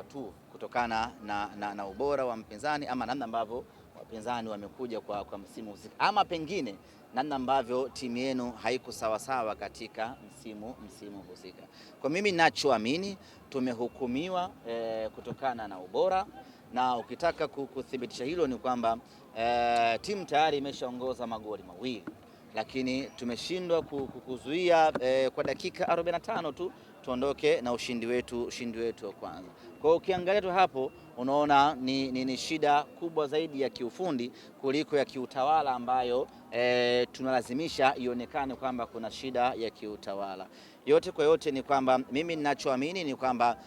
kubwa tu kutokana na ubora wa mpinzani ama namna ambavyo wapinzani wamekuja kwa msimu husika, ama pengine namna ambavyo timu yenu haiko sawasawa katika msimu husika. Kwa mimi ninachoamini tumehukumiwa kutokana na ubora, na ukitaka kuthibitisha hilo ni kwamba timu tayari imeshaongoza magoli mawili, lakini tumeshindwa kuzuia kwa dakika 45 tu tuondoke na ushindi wetu wa kwanza. Kwa hiyo ukiangalia tu hapo unaona ni shida kubwa zaidi ya kiufundi kuliko ya kiutawala ambayo tunalazimisha ionekane kwamba kuna shida ya kiutawala. Yote kwa yote ni kwamba mimi ninachoamini ni kwamba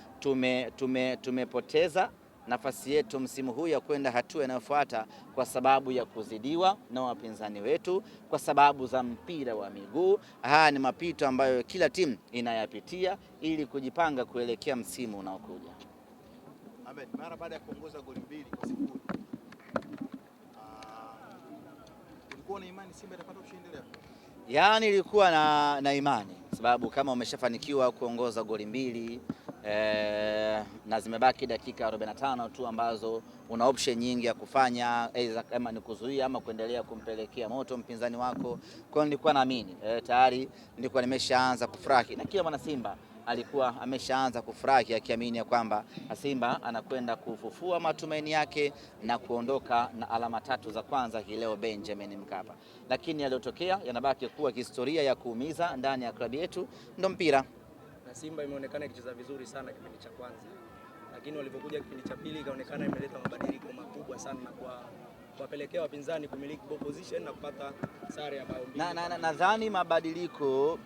tumepoteza nafasi yetu msimu huu ya kwenda hatua inayofuata kwa sababu ya kuzidiwa na wapinzani wetu, kwa sababu za mpira wa miguu. Haya ni mapito ambayo kila timu inayapitia ili kujipanga kuelekea msimu unaokuja. Ahmed, mara baada ya kuongoza goli 2-0, ulikuwa na imani Simba itapata ushindi leo? Yaani nilikuwa na imani sababu kama umeshafanikiwa kuongoza goli 2 na zimebaki dakika 45 tu ambazo una option nyingi ya kufanya, aidha kama ni kuzuia ama kuendelea kumpelekea moto mpinzani wako. Kwa hiyo nilikuwa naamini tayari nilikuwa nimeshaanza kufurahi, na kila mwana Simba alikuwa ameshaanza kufurahi akiamini ya kwamba Simba anakwenda kufufua matumaini yake na kuondoka na alama 3 za kwanza hii leo Benjamin Mkapa. Lakini yaliyotokea yanabaki kuwa historia ya kuumiza ndani ya klabu yetu, ndio mpira. Na Simba imeonekana ikicheza vizuri sana kipindi cha kwanza, lakini walipokuja kipindi cha pili ikaonekana imeleta mabadiliko makubwa sana na kuwapelekea wapinzani kumiliki ball position na kupata sare ya bao mbili. Nadhani mabadiliko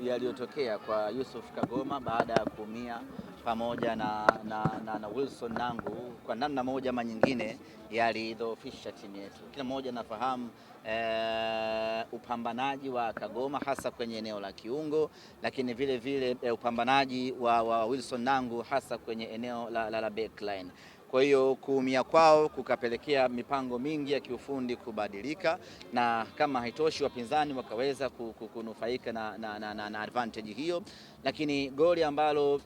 yaliyotokea kwa Yusuf Kagoma baada ya kuumia pamoja na Wilson Nangu kwa namna moja ama nyingine yalidhoofisha timu yetu. Kila mmoja nafahamu upambanaji wa Kagoma hasa kwenye eneo la kiungo, lakini vile vile upambanaji wa Wilson Nangu hasa kwenye eneo la backline. Kwa hiyo kuumia kwao kukapelekea mipango mingi ya kiufundi kubadilika, na kama haitoshi wapinzani wakaweza kunufaika na advantage hiyo. Lakini goli ambalo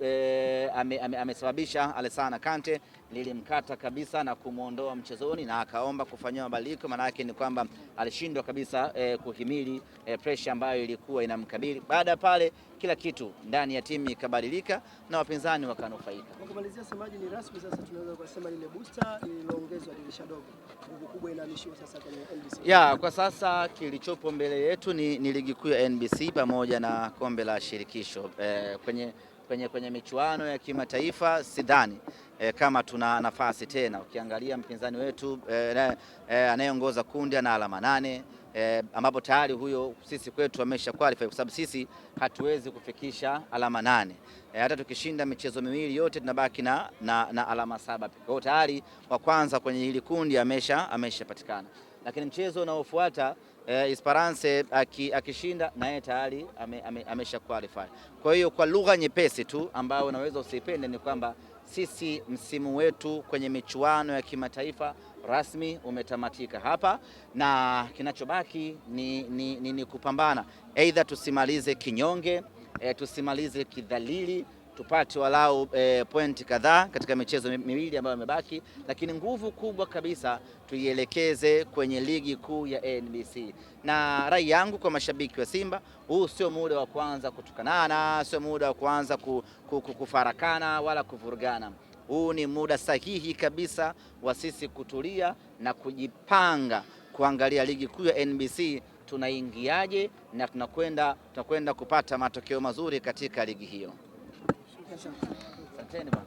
amesababisha Alassane Kante lilimkata kabisa na kumuondoa mchezoni na akaomba kufanywa mabadiliko. Maana yake ni kwamba alishindwa kabisa kuhimili pressure ambayo ilikuwa inamkabili. Baada ya pale kila kitu ndani ya timu ikabadilika na wapinzani wakanufaika. Kwa kumalizia, semaji ni rasmi sasa, tunaweza kusema ile booster iliongezwa dirisha dogo, nguvu kubwa inahamishiwa sasa kwenye NBC. Ya, kwa sasa kilichopo mbele yetu ni ligi kuu ya NBC pamoja na kombe la shirikisho. Kwenye michuano ya kimataifa sidhani kama tuna nafasi tena. Ukiangalia mpinzani wetu anayeongoza kundi ana alama 8, ambapo tayari huyo sisi kwetu amesha qualify kwa sababu sisi hatuwezi kufikisha alama 8. Hata tukishinda michezo miwili yote tunabaki na alama 7. Kwa hiyo tayari wa kwanza kwenye hili kundi ameshapatikana. Lakini mchezo unaofuata Esperance akishinda na yeye tayari amesha qualify. Kwa hiyo kwa lugha nyepesi tu ambayo unaweza usipende ni kwamba sisi msimu wetu kwenye michuano ya kimataifa rasmi umetamatika hapa, na kinachobaki ni kupambana, aidha tusimalize kinyonge, tusimalize kidhalili, tupate walau pointi kadhaa katika michezo miwili ambayo imebaki, lakini nguvu kubwa kabisa tuielekeze kwenye ligi kuu ya NBC. Na rai yangu kwa mashabiki wa Simba, huu sio muda wa kuanza kutukanana, sio muda wa kuanza kufarakana wala kuvurugana. Huu ni muda sahihi kabisa wa sisi kutulia na kujipanga kuangalia ligi kuu ya NBC tunaingiaje na tunakwenda kupata matokeo mazuri katika ligi hiyo. Asanteni bwana.